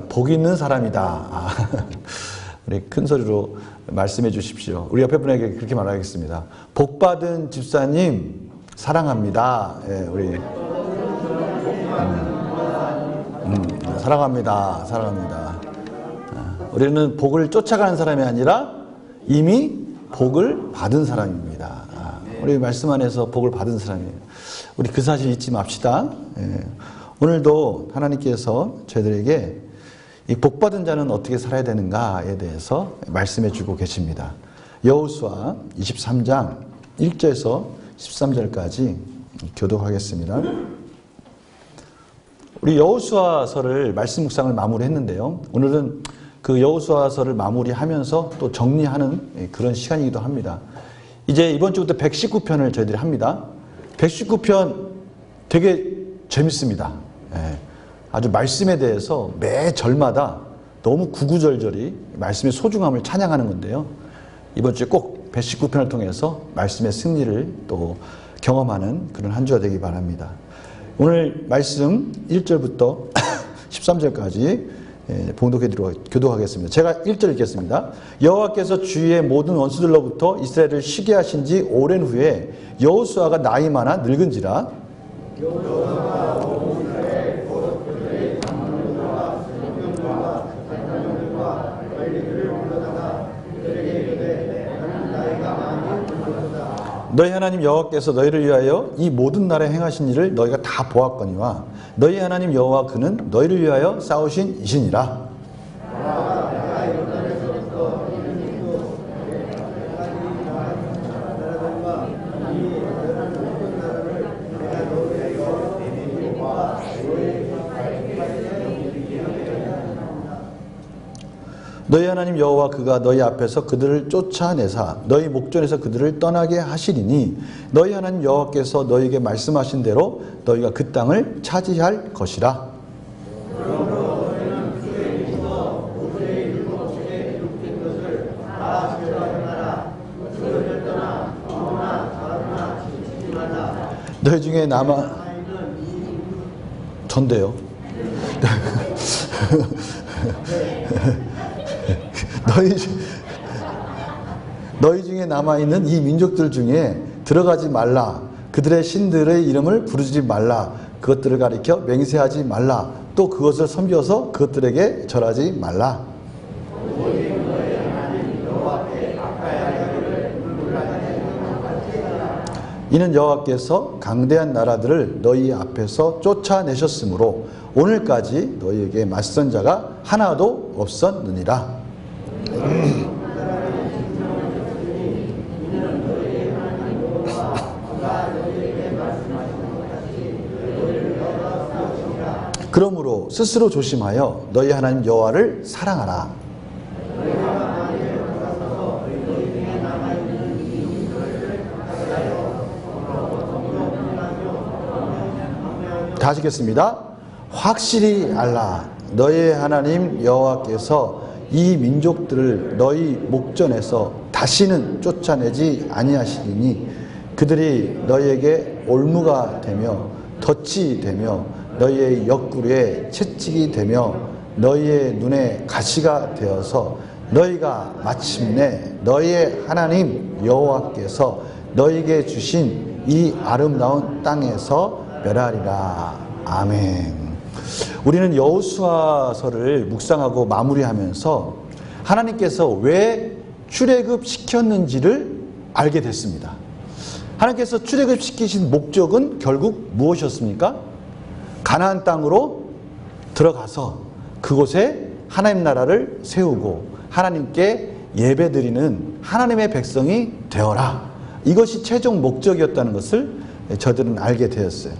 복 있는 사람이다. 우리 큰 소리로 말씀해 주십시오. 우리 옆에 분에게 그렇게 말하겠습니다. 복 받은 집사님 사랑합니다. 우리 사랑합니다. 사랑합니다. 우리는 복을 쫓아가는 사람이 아니라 이미 복을 받은 사람입니다. 우리 말씀 안에서 복을 받은 사람이에요. 우리 그 사실 잊지 맙시다. 오늘도 하나님께서 저희들에게 이 복받은 자는 어떻게 살아야 되는가에 대해서 말씀해 주고 계십니다. 여호수아 23장 1절에서 13절까지 교독하겠습니다. 우리 여호수아서를 말씀 묵상을 마무리했는데요. 오늘은 그 여호수아서를 마무리하면서 또 정리하는 그런 시간이기도 합니다. 이제 이번 주부터 119편을 저희들이 합니다. 119편 되게 재밌습니다. 아주 말씀에 대해서 매 절마다 너무 구구절절히 말씀의 소중함을 찬양하는 건데요. 이번 주에 꼭 119편을 통해서 말씀의 승리를 또 경험하는 그런 한 주가 되기 바랍니다. 오늘 말씀 1절부터 13절까지 봉독해 드리고 교독하겠습니다. 제가 1절 읽겠습니다. 여호와께서 주위의 모든 원수들로부터 이스라엘을 쉬게 하신 지 오랜 후에 여호수아가 나이 많아 늙은지라 너희 하나님 여호와께서 너희를 위하여 이 모든 나라에 행하신 일을 너희가 다 보았거니와 너희 하나님 여호와 그는 너희를 위하여 싸우신 이시니라. 너희 하나님 여호와 그가 너희 앞에서 그들을 쫓아내사 너희 목전에서 그들을 떠나게 하시리니 너희 하나님 여호와께서 너희에게 말씀하신 대로 너희가 그 땅을 차지할 것이라. 너희 중에 전데요. 너희 중에 남아있는 이 민족들 중에 들어가지 말라. 그들의 신들의 이름을 부르지 말라. 그것들을 가리켜 맹세하지 말라. 또 그것을 섬겨서 그것들에게 절하지 말라. 이는 여호와께서 강대한 나라들을 너희 앞에서 쫓아내셨으므로 오늘까지 너희에게 맞선 자가 하나도 없었느니라. 그러므로 스스로 조심하여 너희 하나님 여호와를 사랑하라. 다시 읽겠습니다. 확실히 알라. 너희 하나님 여호와께서 이 민족들을 너희 목전에서 다시는 쫓아내지 아니하시리니 그들이 너희에게 올무가 되며 덫이 되며 너희의 옆구리에 채찍이 되며 너희의 눈에 가시가 되어서 너희가 마침내 너희의 하나님 여호와께서 너희에게 주신 이 아름다운 땅에서 멸하리라. 아멘. 우리는 여호수아서를 묵상하고 마무리하면서 하나님께서 왜 출애굽 시켰는지를 알게 됐습니다. 하나님께서 출애굽 시키신 목적은 결국 무엇이었습니까? 가나안 땅으로 들어가서 그곳에 하나님 나라를 세우고 하나님께 예배드리는 하나님의 백성이 되어라. 이것이 최종 목적이었다는 것을 저들은 알게 되었어요.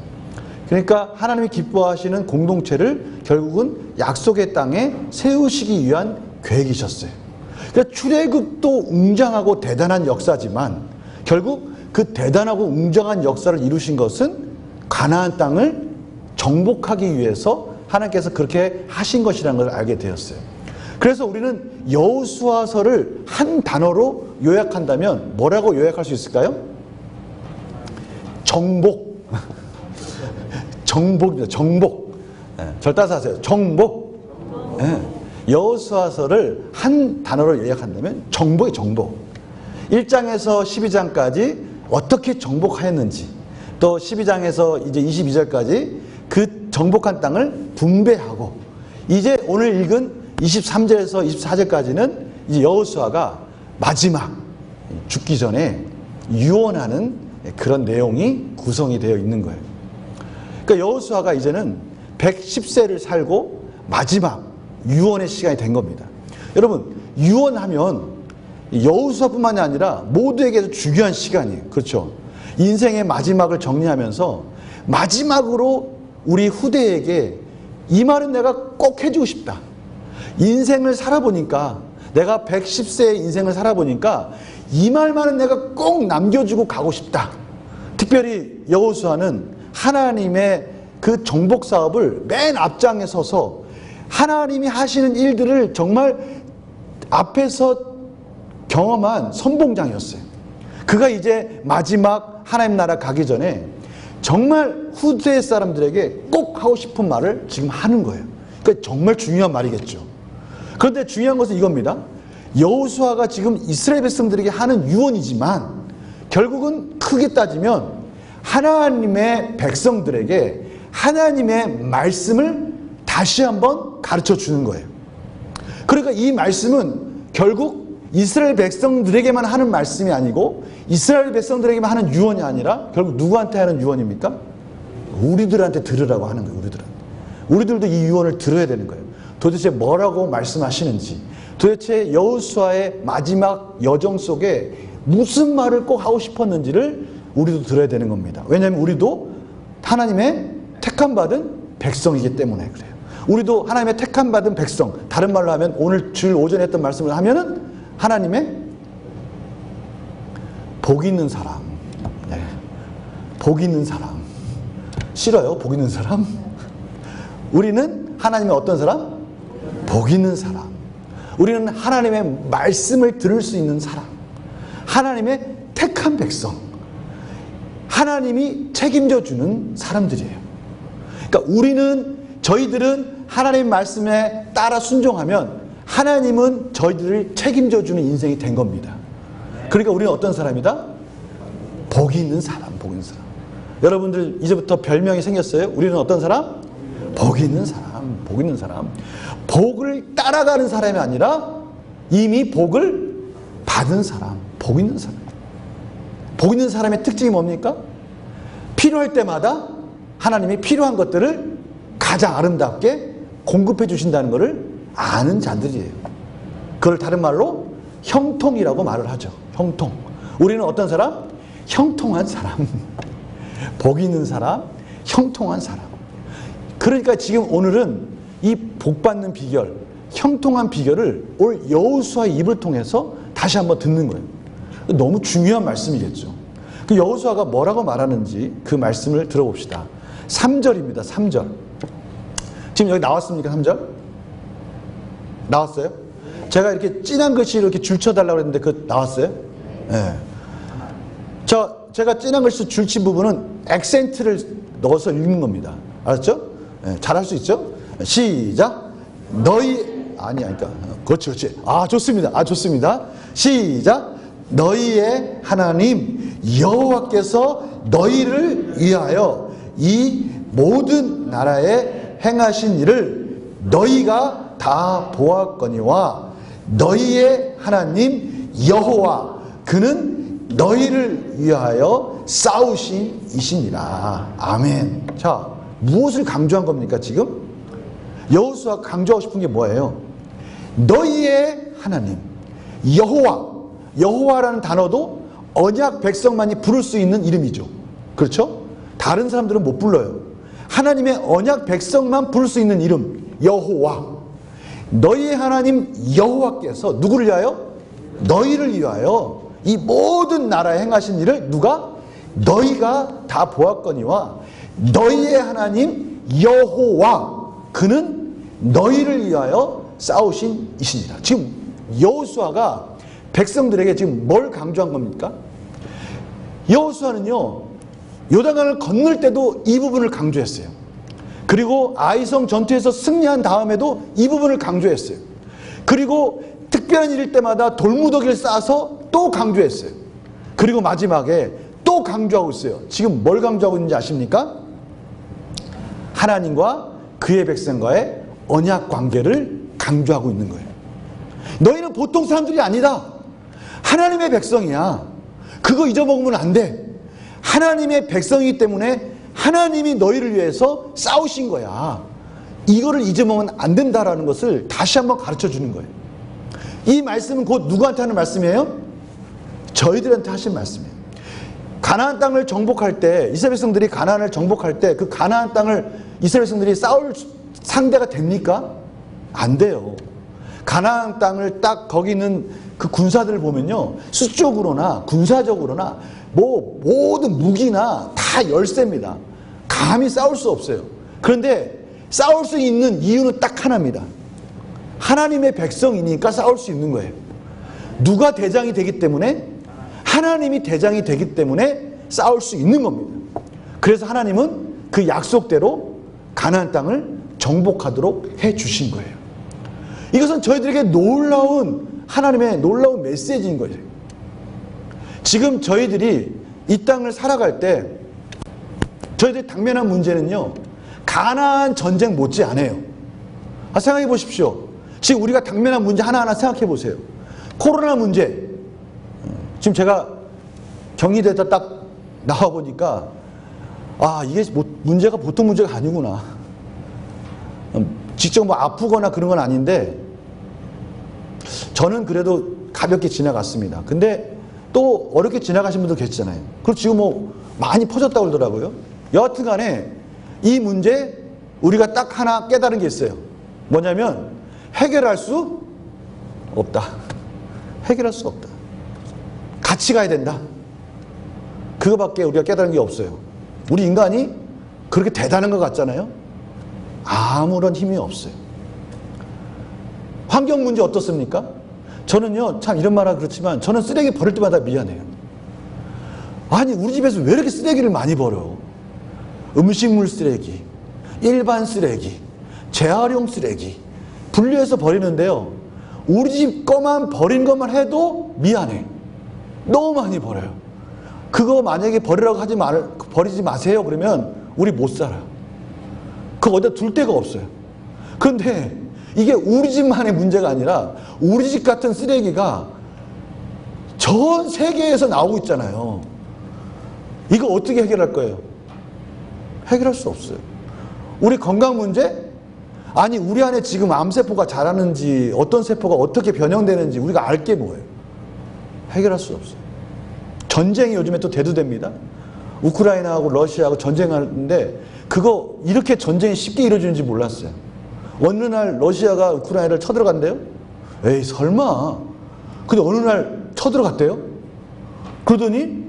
그러니까 하나님이 기뻐하시는 공동체를 결국은 약속의 땅에 세우시기 위한 계획이셨어요. 그러니까 출애굽도 웅장하고 대단한 역사지만 결국 그 대단하고 웅장한 역사를 이루신 것은 가나안 땅을 정복하기 위해서 하나님께서 그렇게 하신 것이라는 걸 알게 되었어요. 그래서 우리는 여호수아서를 한 단어로 요약한다면 뭐라고 요약할 수 있을까요? 정복. 정복입니다. 정복. 절 따라서 하세요. 정복. 여호수아서를 한 단어로 요약한다면 정복이 정복. 1장에서 12장까지 어떻게 정복하였는지, 또 12장에서 이제 22절까지 그 정복한 땅을 분배하고, 이제 오늘 읽은 23절에서 24절까지는 이제 여호수아가 마지막 죽기 전에 유언하는 그런 내용이 구성이 되어 있는 거예요. 그러니까 여호수아가 이제는 110세를 살고 마지막 유언의 시간이 된 겁니다. 여러분, 유언하면 여호수아뿐만이 아니라 모두에게도 중요한 시간이에요. 그렇죠? 인생의 마지막을 정리하면서 마지막으로 우리 후대에게 이 말은 내가 꼭 해주고 싶다. 인생을 살아보니까, 내가 110세의 인생을 살아보니까 이 말만은 내가 꼭 남겨주고 가고 싶다. 특별히 여호수아는 하나님의 그 정복 사업을 맨 앞장에 서서 하나님이 하시는 일들을 정말 앞에서 경험한 선봉장이었어요. 그가 이제 마지막 하나님 나라 가기 전에 정말 후대 사람들에게 꼭 하고 싶은 말을 지금 하는 거예요. 그러니까 정말 중요한 말이겠죠. 그런데 중요한 것은 이겁니다. 여호수아가 지금 이스라엘 백성들에게 하는 유언이지만 결국은 크게 따지면 하나님의 백성들에게 하나님의 말씀을 다시 한번 가르쳐 주는 거예요. 그러니까 이 말씀은 결국 이스라엘 백성들에게만 하는 말씀이 아니고 이스라엘 백성들에게만 하는 유언이 아니라 결국 누구한테 하는 유언입니까? 우리들한테 들으라고 하는 거예요. 우리들도 이 유언을 들어야 되는 거예요. 도대체 뭐라고 말씀하시는지, 도대체 여호수아의 마지막 여정 속에 무슨 말을 꼭 하고 싶었는지를 우리도 들어야 되는 겁니다. 왜냐하면 우리도 하나님의 택함받은 백성이기 때문에 그래요. 우리도 하나님의 택함받은 백성, 다른 말로 하면 오늘 주일 오전에 했던 말씀을 하면은 하나님의 복 있는 사람. 네. 복 있는 사람. 싫어요? 복 있는 사람? 우리는 하나님의 어떤 사람? 복 있는 사람. 우리는 하나님의 말씀을 들을 수 있는 사람. 하나님의 택한 백성. 하나님이 책임져 주는 사람들이에요. 그러니까 저희들은 하나님 말씀에 따라 순종하면 하나님은 저희들을 책임져 주는 인생이 된 겁니다. 그러니까 우리는 어떤 사람이다? 복이 있는 사람, 복 있는 사람. 여러분들 이제부터 별명이 생겼어요? 우리는 어떤 사람? 복이 있는 사람, 복 있는 사람. 복을 따라가는 사람이 아니라 이미 복을 받은 사람, 복 있는 사람. 복 있는 사람의 특징이 뭡니까? 필요할 때마다 하나님이 필요한 것들을 가장 아름답게 공급해 주신다는 것을 아는 자들이에요. 그걸 다른 말로 형통이라고 말을 하죠. 형통. 우리는 어떤 사람? 형통한 사람. 복 있는 사람, 형통한 사람. 그러니까 지금 오늘은 이 복받는 비결, 형통한 비결을 올 여호수아의 입을 통해서 다시 한번 듣는 거예요. 너무 중요한 말씀이겠죠. 그 여호수아가 뭐라고 말하는지 그 말씀을 들어봅시다. 3절입니다. 3절. 지금 여기 나왔습니까? 3절? 나왔어요? 제가 이렇게 진한 글씨로 이렇게 줄쳐달라고 했는데 그 나왔어요? 네. 제가 진한 글씨 줄친 부분은 액센트를 넣어서 읽는 겁니다. 알았죠? 네, 잘할 수 있죠? 시작. 그러니까. 그렇지. 좋습니다. 좋습니다. 시작. 너희의 하나님 여호와께서 너희를 위하여 이 모든 나라에 행하신 일을 너희가 다 보았거니와 너희의 하나님 여호와 그는 너희를 위하여 싸우신 이시니라. 아멘. 자, 무엇을 강조한 겁니까 지금? 여호수아가 강조하고 싶은 게 뭐예요? 너희의 하나님 여호와라는 단어도 언약 백성만이 부를 수 있는 이름이죠. 그렇죠? 다른 사람들은 못 불러요. 하나님의 언약 백성만 부를 수 있는 이름 여호와. 너희의 하나님 여호와께서 누구를 위하여? 너희를 위하여 이 모든 나라에 행하신 일을 누가? 너희가 다 보았거니와 너희의 하나님 여호와 그는 너희를 위하여 싸우신 이시니라. 지금 여호수아가 백성들에게 지금 뭘 강조한 겁니까? 여호수아는요 요단강을 건널 때도 이 부분을 강조했어요. 그리고 아이성 전투에서 승리한 다음에도 이 부분을 강조했어요. 그리고 특별한 일일 때마다 돌무더기를 쌓아서 또 강조했어요. 그리고 마지막에 또 강조하고 있어요. 지금 뭘 강조하고 있는지 아십니까? 하나님과 그의 백성과의 언약 관계를 강조하고 있는 거예요. 너희는 보통 사람들이 아니다. 하나님의 백성이야. 그거 잊어먹으면 안 돼. 하나님의 백성이기 때문에 하나님이 너희를 위해서 싸우신 거야. 이거를 잊어먹으면 안 된다라는 것을 다시 한번 가르쳐 주는 거예요. 이 말씀은 곧 누구한테 하는 말씀이에요? 저희들한테 하신 말씀이에요. 가나안 땅을 정복할 때, 이스라엘 백성들이 가나안을 정복할 때 그 가나안 땅을 이스라엘 백성들이 싸울 상대가 됩니까? 안 돼요. 가나안 땅을 딱 거기 있는 그 군사들을 보면요, 수적으로나 군사적으로나 뭐 모든 무기나 다 열세입니다. 감히 싸울 수 없어요. 그런데 싸울 수 있는 이유는 딱 하나입니다. 하나님의 백성이니까 싸울 수 있는 거예요. 누가 대장이 되기 때문에? 하나님이 대장이 되기 때문에 싸울 수 있는 겁니다. 그래서 하나님은 그 약속대로 가나안 땅을 정복하도록 해 주신 거예요. 이것은 저희들에게 놀라운 하나님의 놀라운 메시지인 거예요. 지금 저희들이 이 땅을 살아갈 때 저희들이 당면한 문제는요, 가나안 전쟁 못지 않아요. 생각해 보십시오. 지금 우리가 당면한 문제 하나하나 생각해 보세요. 코로나 문제. 지금 제가 격리됐다 딱 나와 보니까 이게 문제가 보통 문제가 아니구나. 직접 뭐 아프거나 그런 건 아닌데 저는 그래도 가볍게 지나갔습니다. 근데 또 어렵게 지나가신 분도 계시잖아요. 그리고 지금 뭐 많이 퍼졌다고 그러더라고요. 여하튼 간에 이 문제 우리가 딱 하나 깨달은 게 있어요. 뭐냐면 해결할 수 없다. 해결할 수 없다. 같이 가야 된다. 그거밖에 우리가 깨달은 게 없어요. 우리 인간이 그렇게 대단한 것 같잖아요. 아무런 힘이 없어요. 환경 문제 어떻습니까? 저는요, 참 이런 말하기 그렇지만 저는 쓰레기 버릴 때마다 미안해요. 아니, 우리 집에서 왜 이렇게 쓰레기를 많이 버려? 음식물 쓰레기, 일반 쓰레기, 재활용 쓰레기 분리해서 버리는데요, 우리 집 거만 버린 것만 해도 미안해. 너무 많이 버려요. 그거 만약에 버리라고 버리지 마세요 그러면 우리 못 살아요. 그거 어디다 둘 데가 없어요. 그런데 이게 우리 집만의 문제가 아니라 우리 집 같은 쓰레기가 전 세계에서 나오고 있잖아요. 이거 어떻게 해결할 거예요? 해결할 수 없어요. 우리 건강 문제? 아니, 우리 안에 지금 암세포가 자라는지 어떤 세포가 어떻게 변형되는지 우리가 알 게 뭐예요? 해결할 수 없어요. 전쟁이 요즘에 또 대두됩니다. 우크라이나하고 러시아하고 전쟁하는데 그거 이렇게 전쟁이 쉽게 이루어지는지 몰랐어요. 어느 날 러시아가 우크라이나를 쳐들어간대요? 에이, 설마. 근데 어느 날 쳐들어갔대요? 그러더니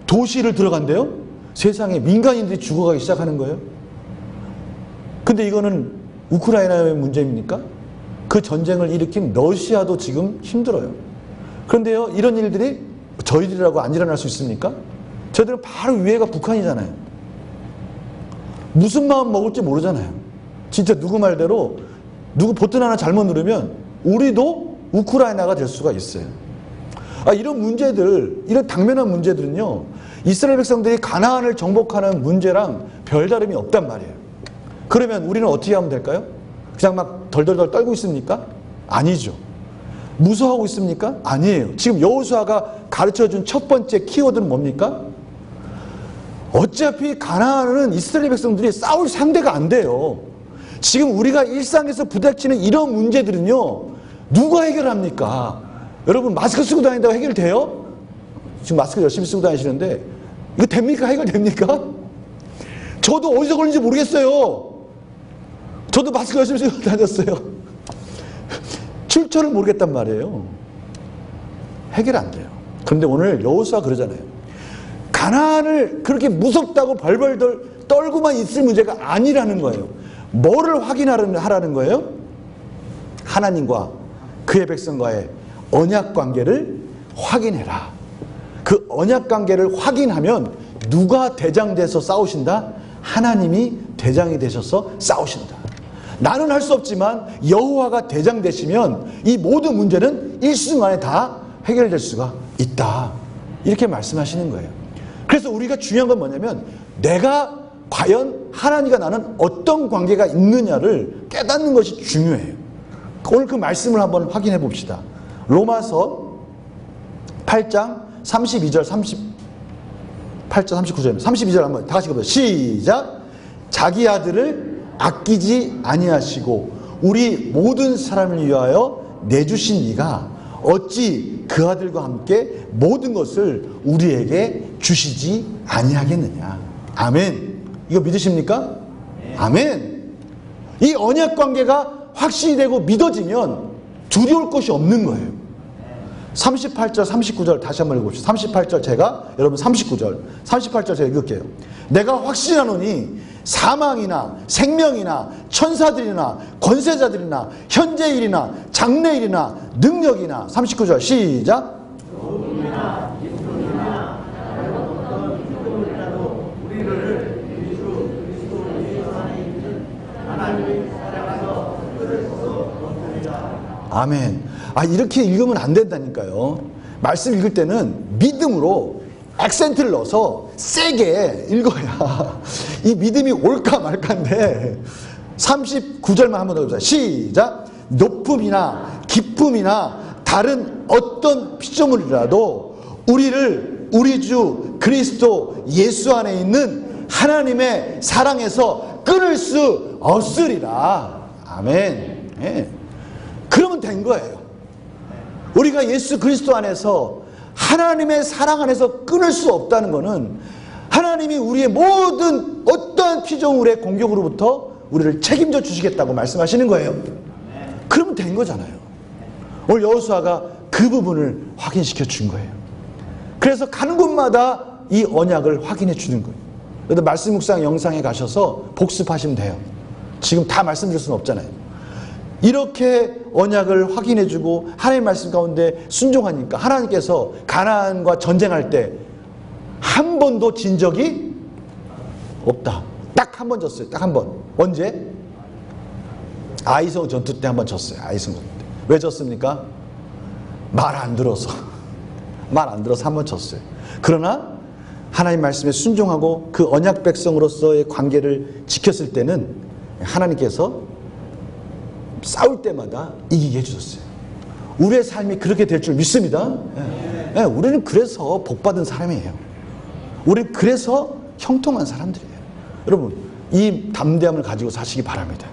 도시를 들어간대요? 세상에 민간인들이 죽어가기 시작하는 거예요? 근데 이거는 우크라이나의 문제입니까? 그 전쟁을 일으킨 러시아도 지금 힘들어요. 그런데요, 이런 일들이 저희들이라고 안 일어날 수 있습니까? 저희들은 바로 위에가 북한이잖아요. 무슨 마음 먹을지 모르잖아요. 진짜 누구 말대로 누구 버튼 하나 잘못 누르면 우리도 우크라이나가 될 수가 있어요. 이런 문제들, 이런 당면한 문제들은요, 이스라엘 백성들이 가나안을 정복하는 문제랑 별다름이 없단 말이에요. 그러면 우리는 어떻게 하면 될까요? 그냥 막 덜덜덜 떨고 있습니까? 아니죠. 무서워하고 있습니까? 아니에요. 지금 여호수아가 가르쳐준 첫 번째 키워드는 뭡니까? 어차피 가나안은 이스라엘 백성들이 싸울 상대가 안 돼요. 지금 우리가 일상에서 부닥치는 이런 문제들은요, 누가 해결합니까? 여러분, 마스크 쓰고 다닌다고 해결돼요? 지금 마스크 열심히 쓰고 다니시는데 이거 됩니까? 해결됩니까? 저도 어디서 걸린지 모르겠어요. 저도 마스크 열심히 쓰고 다녔어요. 출처를 모르겠단 말이에요. 해결 안 돼요. 그런데 오늘 여호수아 그러잖아요. 가나안을 그렇게 무섭다고 벌벌 떨고만 있을 문제가 아니라는 거예요. 뭐를 확인하라는 거예요? 하나님과 그의 백성과의 언약 관계를 확인해라. 그 언약 관계를 확인하면 누가 대장돼서 싸우신다? 하나님이 대장이 되셔서 싸우신다. 나는 할 수 없지만 여호와가 대장 되시면 이 모든 문제는 일순간에 다 해결될 수가 있다. 이렇게 말씀하시는 거예요. 그래서 우리가 중요한 건 뭐냐면 내가 과연 하나님과 나는 어떤 관계가 있느냐를 깨닫는 것이 중요해요. 오늘 그 말씀을 한번 확인해 봅시다. 로마서 8장 32절 38절 39절 32절 한번 다 같이 읽어보세요. 시작. 자기 아들을 아끼지 아니하시고 우리 모든 사람을 위하여 내주신 이가 어찌 그 아들과 함께 모든 것을 우리에게 주시지 아니하겠느냐. 아멘. 이거 믿으십니까? 아멘. 이 언약 관계가 확신이 되고 믿어지면 두려울 것이 없는 거예요. 38절 39절 다시 한번 읽어봅시다. 38절 제가 여러분 38절 제가 읽을게요. 내가 확신하노니 사망이나 생명이나 천사들이나 권세자들이나 현재일이나 장래일이나 능력이나 39절 시작. 아멘. 이렇게 읽으면 안 된다니까요. 말씀 읽을 때는 믿음으로 액센트를 넣어서 세게 읽어야 이 믿음이 올까 말까인데 39절만 한번 더 해보세요. 시작. 높음이나 기쁨이나 다른 어떤 피조물이라도 우리를 우리 주 그리스도 예수 안에 있는 하나님의 사랑에서 끊을 수 없으리라. 아멘. 네. 그러면 된 거예요. 우리가 예수 그리스도 안에서 하나님의 사랑 안에서 끊을 수 없다는 것은 하나님이 우리의 모든 어떠한 피조물의 공격으로부터 우리를 책임져 주시겠다고 말씀하시는 거예요. 그러면 된 거잖아요. 오늘 여호수아가 그 부분을 확인시켜 준 거예요. 그래서 가는 곳마다 이 언약을 확인해 주는 거예요. 그래서 말씀 묵상 영상에 가셔서 복습하시면 돼요. 지금 다 말씀드릴 수는 없잖아요. 이렇게 언약을 확인해주고 하나님의 말씀 가운데 순종하니까 하나님께서 가나안과 전쟁할 때 한 번도 진 적이 없다. 딱 한 번 졌어요. 딱 한 번. 언제? 아이성 전투 때 한 번 졌어요. 아이성 전투 때. 왜 졌습니까? 말 안 들어서. 말 안 들어서 한 번 졌어요. 그러나 하나님 말씀에 순종하고 그 언약 백성으로서의 관계를 지켰을 때는 하나님께서 싸울 때마다 이기게 해주셨어요. 우리의 삶이 그렇게 될 줄 믿습니다. 네, 우리는 그래서 복받은 사람이에요. 우리는 그래서 형통한 사람들이에요. 여러분 이 담대함을 가지고 사시기 바랍니다.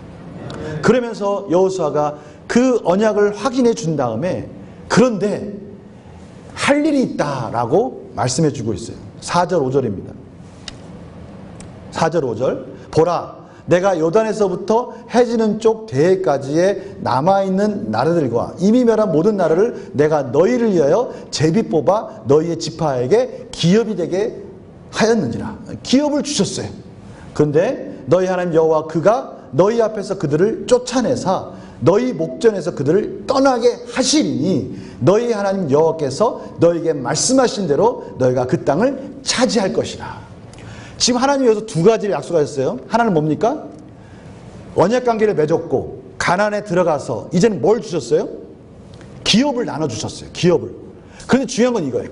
그러면서 여호수아가 그 언약을 확인해 준 다음에 그런데 할 일이 있다라고 말씀해 주고 있어요. 4절 5절입니다. 4절 5절 보라 내가 요단에서부터 해지는 쪽 대해까지의 남아있는 나라들과 이미 멸한 모든 나라를 내가 너희를 위하여 제비 뽑아 너희의 지파에게 기업이 되게 하였느니라. 기업을 주셨어요. 그런데 너희 하나님 여호와 그가 너희 앞에서 그들을 쫓아내사 너희 목전에서 그들을 떠나게 하시리니 너희 하나님 여호와께서 너희에게 말씀하신 대로 너희가 그 땅을 차지할 것이라. 지금 하나님이 여기서 두 가지를 약속하셨어요. 하나는 뭡니까? 언약관계를 맺었고 가나안에 들어가서 이제는 뭘 주셨어요? 기업을 나눠주셨어요. 기업을. 그런데 중요한 건 이거예요.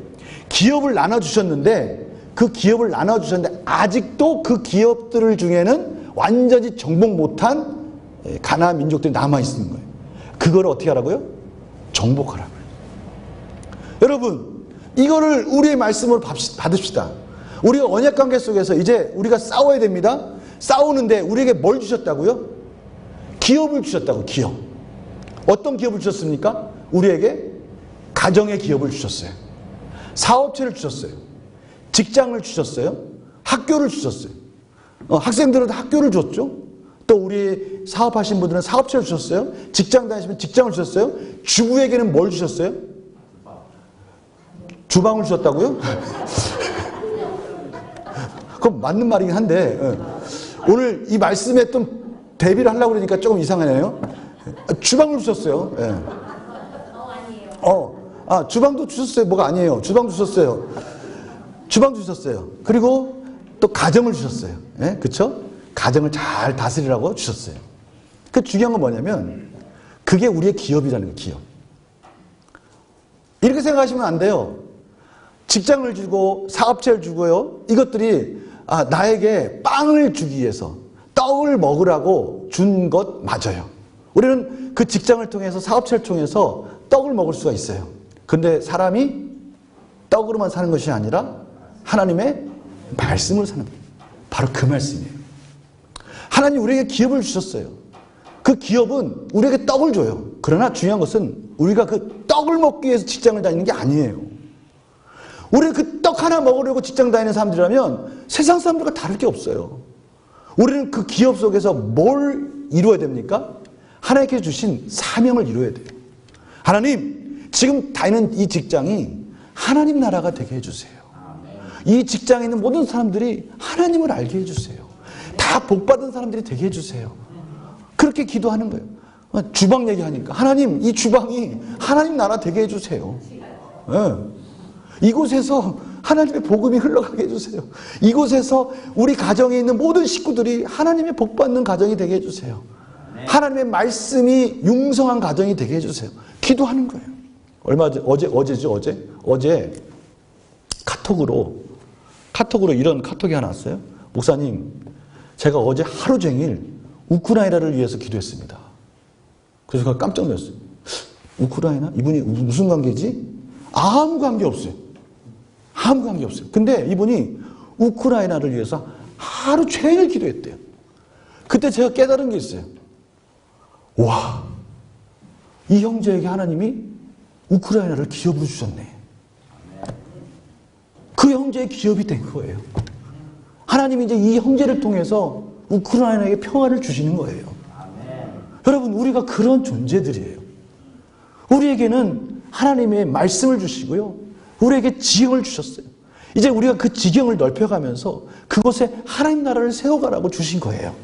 기업을 나눠주셨는데 그 기업을 나눠주셨는데 아직도 그 기업들 중에는 완전히 정복 못한 가나안 민족들이 남아있는 거예요. 그걸 어떻게 하라고요? 정복하라고요. 여러분 이거를 우리의 말씀으로 받읍시다. 우리가 언약관계 속에서 이제 우리가 싸워야 됩니다. 싸우는데 우리에게 뭘 주셨다고요? 기업을 주셨다고. 기업. 어떤 기업을 주셨습니까? 우리에게 가정의 기업을 주셨어요. 사업체를 주셨어요. 직장을 주셨어요. 학교를 주셨어요. 학생들은 학교를 줬죠. 또 우리 사업하신 분들은 사업체를 주셨어요. 직장 다니시면 직장을 주셨어요. 주부에게는 뭘 주셨어요? 주방을 주셨다고요? 그럼 맞는 말이긴 한데 오늘 이 말씀에 좀 대비를 하려고 그러니까 조금 이상하네요. 주방을 주셨어요. 주방도 주셨어요. 뭐가 아니에요. 주방도 주셨어요. 주방도 주셨어요. 그리고 또 가정을 주셨어요. 그렇죠? 가정을 잘 다스리라고 주셨어요. 그 중요한 건 뭐냐면 그게 우리의 기업이라는 거예요. 기업. 이렇게 생각하시면 안 돼요. 직장을 주고 사업체를 주고요. 이것들이 나에게 빵을 주기 위해서 떡을 먹으라고 준 것 맞아요. 우리는 그 직장을 통해서 사업체를 통해서 떡을 먹을 수가 있어요. 근데 사람이 떡으로만 사는 것이 아니라 하나님의 말씀으로 사는 거예요. 바로 그 말씀이에요. 하나님 우리에게 기업을 주셨어요. 그 기업은 우리에게 떡을 줘요. 그러나 중요한 것은 우리가 그 떡을 먹기 위해서 직장을 다니는 게 아니에요. 우리는 그 떡 하나 먹으려고 직장 다니는 사람들이라면 세상 사람들과 다를 게 없어요. 우리는 그 기업 속에서 뭘 이루어야 됩니까? 하나님께서 주신 사명을 이루어야 돼요. 하나님, 지금 다니는 이 직장이 하나님 나라가 되게 해주세요. 이 직장에 있는 모든 사람들이 하나님을 알게 해주세요. 다 복받은 사람들이 되게 해주세요. 그렇게 기도하는 거예요. 주방 얘기하니까 하나님, 이 주방이 하나님 나라 되게 해주세요. 네. 이곳에서 하나님의 복음이 흘러가게 해주세요. 이곳에서 우리 가정에 있는 모든 식구들이 하나님의 복받는 가정이 되게 해주세요. 하나님의 말씀이 융성한 가정이 되게 해주세요. 기도하는 거예요. 어제 카톡으로 이런 카톡이 하나 왔어요. 목사님, 제가 어제 하루 종일 우크라이나를 위해서 기도했습니다. 그래서 제가 깜짝 놀랐어요. 우크라이나? 이분이 무슨 관계지? 아무 관계 없어요. 아무 관계 없어요. 근데 이분이 우크라이나를 위해서 하루 종일 기도했대요. 그때 제가 깨달은 게 있어요. 와, 이 형제에게 하나님이 우크라이나를 기업으로 주셨네. 그 형제의 기업이 된 거예요. 하나님이 이제 이 형제를 통해서 우크라이나에게 평화를 주시는 거예요. 여러분, 우리가 그런 존재들이에요. 우리에게는 하나님의 말씀을 주시고요. 우리에게 지경을 주셨어요. 이제 우리가 그 지경을 넓혀가면서 그곳에 하나님 나라를 세워가라고 주신 거예요.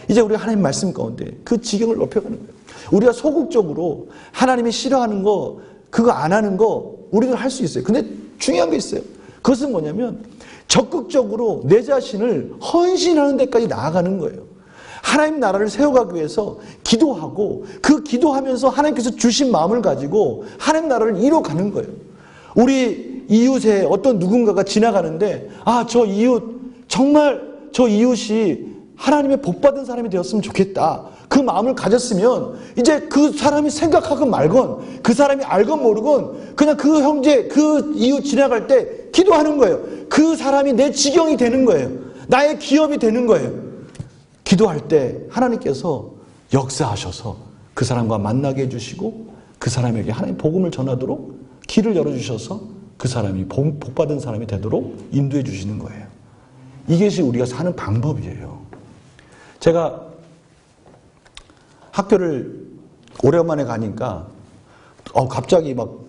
이제 우리가 하나님 말씀 가운데 그 지경을 넓혀가는 거예요. 우리가 소극적으로 하나님이 싫어하는 거, 그거 안 하는 거 우리도 할 수 있어요. 근데 중요한 게 있어요. 그것은 뭐냐면 적극적으로 내 자신을 헌신하는 데까지 나아가는 거예요. 하나님 나라를 세워가기 위해서 기도하고 그 기도하면서 하나님께서 주신 마음을 가지고 하나님 나라를 이뤄가는 거예요. 우리 이웃에 어떤 누군가가 지나가는데 저 이웃 정말 저 이웃이 하나님의 복받은 사람이 되었으면 좋겠다. 그 마음을 가졌으면 이제 그 사람이 생각하건 말건 그 사람이 알건 모르건 그냥 그 형제 그 이웃 지나갈 때 기도하는 거예요. 그 사람이 내 지경이 되는 거예요. 나의 기업이 되는 거예요. 기도할 때 하나님께서 역사하셔서 그 사람과 만나게 해주시고 그 사람에게 하나님 복음을 전하도록 길을 열어주셔서 그 사람이 복받은 사람이 되도록 인도해 주시는 거예요. 이것이 우리가 사는 방법이에요. 제가 학교를 오랜만에 가니까 갑자기 막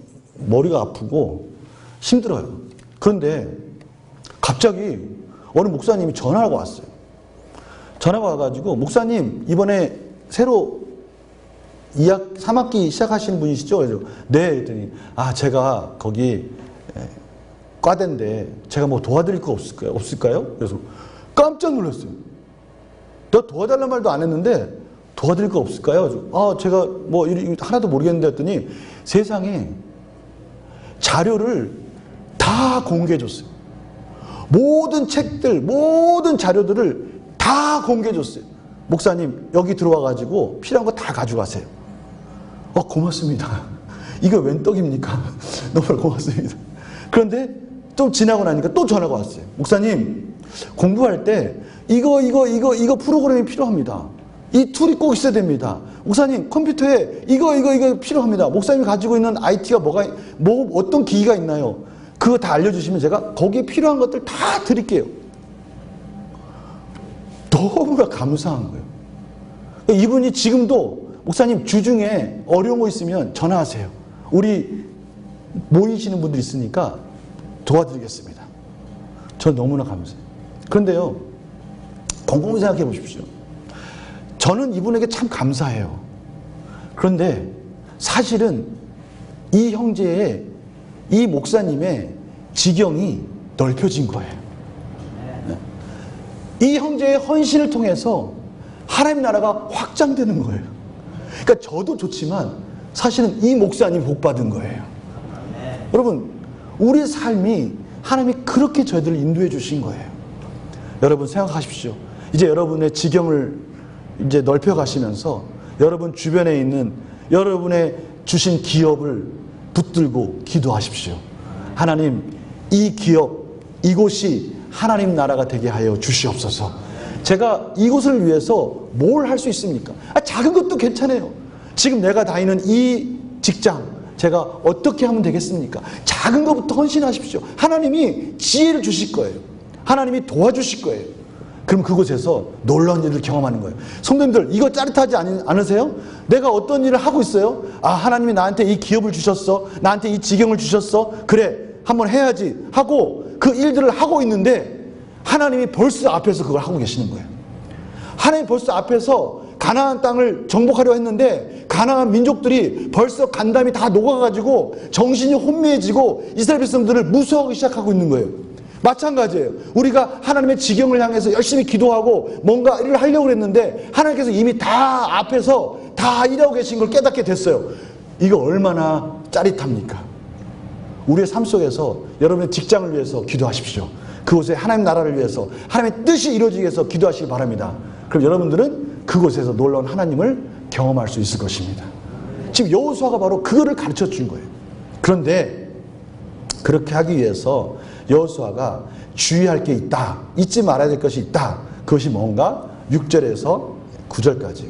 머리가 아프고 힘들어요. 그런데 갑자기 어느 목사님이 전화가 왔어요. 전화가 와가지고 목사님 이번에 새로 3학기 시작하시는 분이시죠? 그래서 네. 그랬더니 제가 거기 과대인데 제가 뭐 도와드릴 거 없을까요? 그래서 깜짝 놀랐어요. 너 도와달라는 말도 안 했는데 도와드릴 거 없을까요? 제가 뭐 하나도 모르겠는데 했더니 세상에 자료를 다 공개해 줬어요. 모든 책들, 모든 자료들을 다 공개해 줬어요. 목사님 여기 들어와가지고 필요한 거 다 가져가세요. 고맙습니다. 이거 웬 떡입니까? 너무 고맙습니다. 그런데 좀 지나고 나니까 또 전화가 왔어요. 목사님 공부할 때 이거 프로그램이 필요합니다. 이 툴이 꼭 있어야 됩니다. 목사님 컴퓨터에 이거 필요합니다. 목사님이 가지고 있는 IT가 어떤 기기가 있나요? 그거 다 알려주시면 제가 거기에 필요한 것들 다 드릴게요. 너무나 감사한 거예요. 이분이 지금도 목사님 주중에 어려운 거 있으면 전화하세요. 우리 모이시는 분들 있으니까 도와드리겠습니다. 저 너무나 감사해요. 그런데요, 곰곰이 생각해 보십시오. 저는 이분에게 참 감사해요. 그런데 사실은 이 형제의, 이 목사님의 지경이 넓혀진 거예요. 이 형제의 헌신을 통해서 하나님 나라가 확장되는 거예요. 그러니까 저도 좋지만 사실은 이 목사님이 복받은 거예요. 여러분, 우리 삶이 하나님이 그렇게 저희들을 인도해 주신 거예요. 여러분 생각하십시오. 이제 여러분의 지경을 이제 넓혀 가시면서 여러분 주변에 있는 여러분의 주신 기업을 붙들고 기도하십시오. 하나님, 이 기업, 이곳이 하나님 나라가 되게 하여 주시옵소서. 제가 이곳을 위해서 뭘 할 수 있습니까? 작은 것도 괜찮아요. 지금 내가 다니는 이 직장, 제가 어떻게 하면 되겠습니까? 작은 것부터 헌신하십시오. 하나님이 지혜를 주실 거예요. 하나님이 도와주실 거예요. 그럼 그곳에서 놀라운 일을 경험하는 거예요. 성도님들, 이거 짜릿하지 않으세요? 내가 어떤 일을 하고 있어요? 하나님이 나한테 이 기업을 주셨어. 나한테 이 지경을 주셨어. 그래, 한번 해야지 하고 그 일들을 하고 있는데 하나님이 벌써 앞에서 그걸 하고 계시는 거예요. 하나님이 벌써 앞에서 가나안 땅을 정복하려 했는데 가나안 민족들이 벌써 간담이 다 녹아가지고 정신이 혼미해지고 이스라엘 백성들을 무서워하기 시작하고 있는 거예요. 마찬가지예요. 우리가 하나님의 지경을 향해서 열심히 기도하고 뭔가 일을 하려고 했는데 하나님께서 이미 다 앞에서 다 일하고 계신 걸 깨닫게 됐어요. 이거 얼마나 짜릿합니까? 우리의 삶 속에서 여러분의 직장을 위해서 기도하십시오. 그곳에 하나님 나라를 위해서 하나님의 뜻이 이루어지기 위해서 기도하시기 바랍니다. 그럼 여러분들은 그곳에서 놀라운 하나님을 경험할 수 있을 것입니다. 지금 여호수아가 바로 그거를 가르쳐 준 거예요. 그런데 그렇게 하기 위해서 여호수아가 주의할 게 있다. 잊지 말아야 될 것이 있다. 그것이 뭔가? 6절에서 9절까지.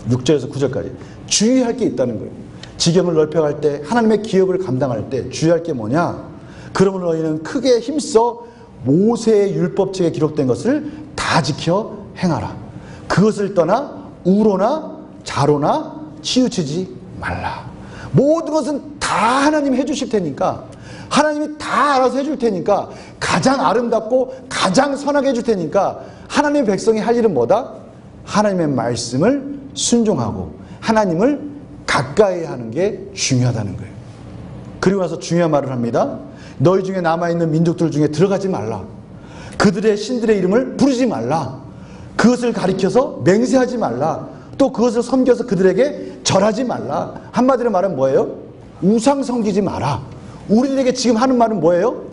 6절에서 9절까지. 주의할 게 있다는 거예요. 지경을 넓혀갈 때, 하나님의 기업을 감당할 때 주의할 게 뭐냐? 그러므로 너희는 크게 힘써 모세의 율법책에 기록된 것을 다 지켜 행하라. 그것을 떠나 우로나 자로나 치우치지 말라. 모든 것은 다 하나님이 해주실 테니까, 하나님이 다 알아서 해줄 테니까, 가장 아름답고 가장 선하게 해줄 테니까 하나님의 백성이 할 일은 뭐다? 하나님의 말씀을 순종하고 하나님을 가까이 하는 게 중요하다는 거예요. 그리고 나서 중요한 말을 합니다. 너희 중에 남아있는 민족들 중에 들어가지 말라. 그들의 신들의 이름을 부르지 말라. 그것을 가리켜서 맹세하지 말라. 또 그것을 섬겨서 그들에게 절하지 말라. 한마디로 말하면 뭐예요? 우상 섬기지 마라. 우리들에게 지금 하는 말은 뭐예요?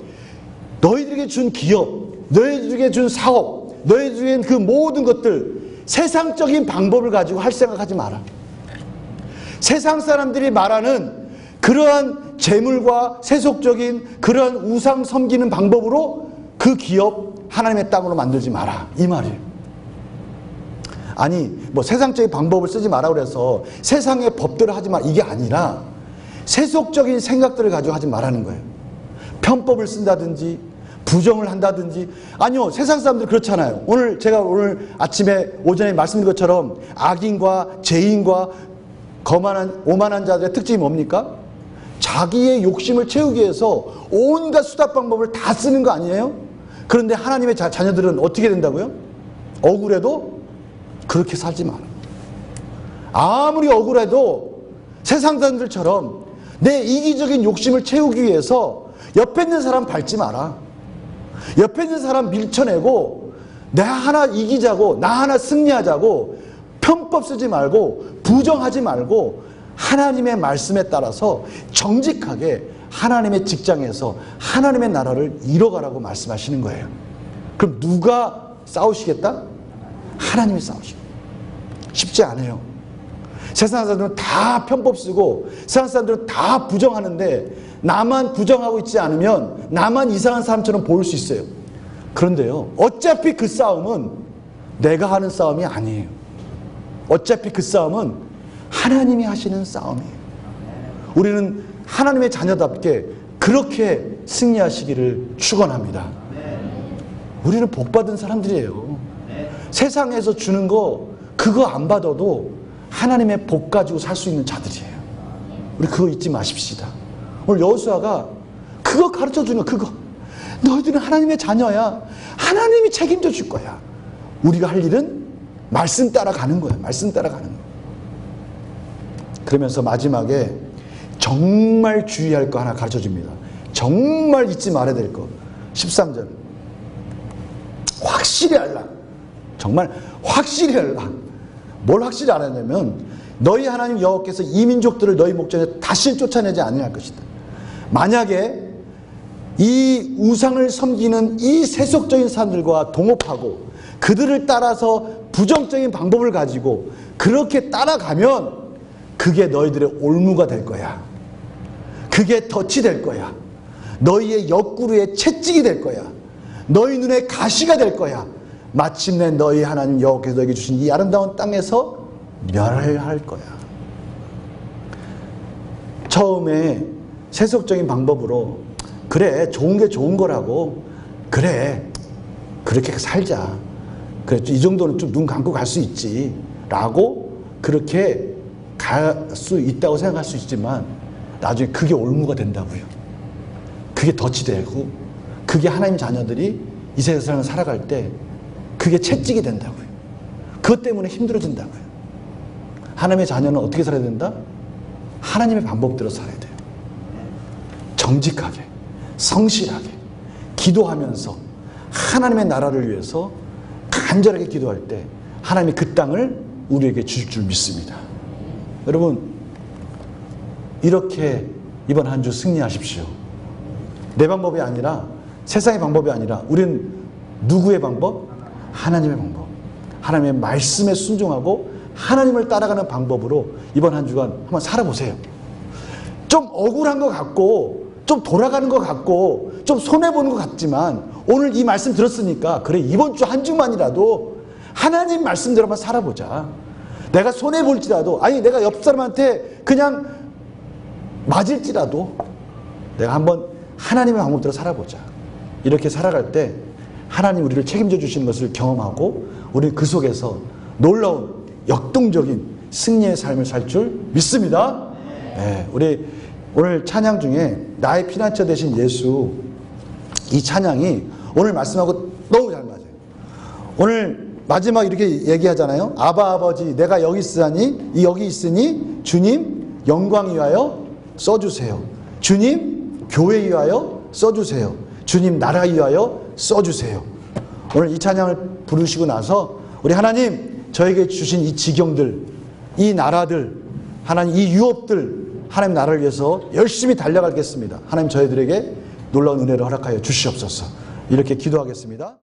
너희들에게 준 기업, 너희들에게 준 사업, 너희들에게 그 모든 것들 세상적인 방법을 가지고 할 생각하지 마라. 세상 사람들이 말하는 그러한 재물과 세속적인 그러한 우상 섬기는 방법으로 그 기업 하나님의 땅으로 만들지 마라. 이 말이에요. 아니 뭐 세상적인 방법을 쓰지 마라 그래서 세상의 법대로 하지 마, 이게 아니라 세속적인 생각들을 가지고 하지 말라는 거예요. 편법을 쓴다든지 부정을 한다든지. 아니요, 세상 사람들 그렇잖아요. 제가 오늘 아침에 오전에 말씀드린 것처럼 악인과 죄인과 오만한 자들의 특징이 뭡니까? 자기의 욕심을 채우기 위해서 온갖 수단 방법을 다 쓰는 거 아니에요? 그런데 하나님의 자녀들은 어떻게 된다고요? 억울해도 그렇게 살지 마라. 아무리 억울해도 세상 사람들처럼 내 이기적인 욕심을 채우기 위해서 옆에 있는 사람 밟지 마라. 옆에 있는 사람 밀쳐내고 나 하나 이기자고 나 하나 승리하자고 편법 쓰지 말고 부정하지 말고 하나님의 말씀에 따라서 정직하게 하나님의 직장에서 하나님의 나라를 이뤄가라고 말씀하시는 거예요. 그럼 누가 싸우시겠다? 하나님이 싸우시고. 쉽지 않아요. 세상 사람들은 다 편법 쓰고 세상 사람들은 다 부정하는데 나만 부정하고 있지 않으면 나만 이상한 사람처럼 보일 수 있어요. 그런데요, 어차피 그 싸움은 내가 하는 싸움이 아니에요. 어차피 그 싸움은 하나님이 하시는 싸움이에요. 우리는 하나님의 자녀답게 그렇게 승리하시기를 축원합니다. 우리는 복받은 사람들이에요. 세상에서 주는 거 그거 안 받아도 하나님의 복 가지고 살 수 있는 자들이에요. 우리 그거 잊지 마십시다. 오늘 여호수아가 그거 가르쳐주는 그거. 너희들은 하나님의 자녀야. 하나님이 책임져 줄 거야. 우리가 할 일은 말씀 따라가는 거야. 말씀 따라가는 거야. 그러면서 마지막에 정말 주의할 거 하나 가르쳐줍니다. 정말 잊지 말아야 될 거. 13절. 확실히 알라. 정말 확실히 알라. 뭘 확실히 알았냐면 너희 하나님 여호와께서 이 민족들을 너희 목전에 다시 쫓아내지 아니할 것이다. 만약에 이 우상을 섬기는 이 세속적인 사람들과 동업하고 그들을 따라서 부정적인 방법을 가지고 그렇게 따라가면 그게 너희들의 올무가 될 거야. 그게 덫이 될 거야. 너희의 옆구리에 채찍이 될 거야. 너희 눈에 가시가 될 거야. 마침내 너희 하나님 여호와께서 너에게 주신 이 아름다운 땅에서 멸할 거야. 처음에 세속적인 방법으로 그래 좋은 게 좋은 거라고 그래 그렇게 살자 그래 이 정도는 좀 눈 감고 갈 수 있지 라고 그렇게 갈 수 있다고 생각할 수 있지만 나중에 그게 올무가 된다고요. 그게 덫이 되고 그게 하나님 자녀들이 이 세상을 살아갈 때 그게 채찍이 된다고요. 그것 때문에 힘들어진다고요. 하나님의 자녀는 어떻게 살아야 된다? 하나님의 방법대로 살아야 돼요. 정직하게, 성실하게, 기도하면서 하나님의 나라를 위해서 간절하게 기도할 때 하나님이 그 땅을 우리에게 주실 줄 믿습니다. 여러분, 이렇게 이번 한 주 승리하십시오. 내 방법이 아니라 세상의 방법이 아니라 우리는 누구의 방법? 하나님의 방법. 하나님의 말씀에 순종하고 하나님을 따라가는 방법으로 이번 한 주간 한번 살아보세요. 좀 억울한 것 같고 좀 돌아가는 것 같고 좀 손해보는 것 같지만 오늘 이 말씀 들었으니까 그래 이번 주 한 주만이라도 하나님 말씀대로 한번 살아보자. 내가 손해볼지라도 아니 내가 옆 사람한테 그냥 맞을지라도 내가 한번 하나님의 방법대로 살아보자. 이렇게 살아갈 때 하나님 우리를 책임져 주시는 것을 경험하고 우리는 그 속에서 놀라운 역동적인 승리의 삶을 살 줄 믿습니다. 네, 우리 오늘 찬양 중에 나의 피난처 되신 예수 이 찬양이 오늘 말씀하고 너무 잘 맞아요. 오늘 마지막 이렇게 얘기하잖아요. 아바 아버지 내가 여기 있으니 주님 영광 위하여 써주세요. 주님 교회 위하여 써주세요. 주님 나라 위하여 써주세요. 오늘 이 찬양을 부르시고 나서 우리 하나님 저에게 주신 이 지경들 이 나라들 하나님 이 유업들 하나님 나라를 위해서 열심히 달려가겠습니다. 하나님 저희들에게 놀라운 은혜를 허락하여 주시옵소서. 이렇게 기도하겠습니다.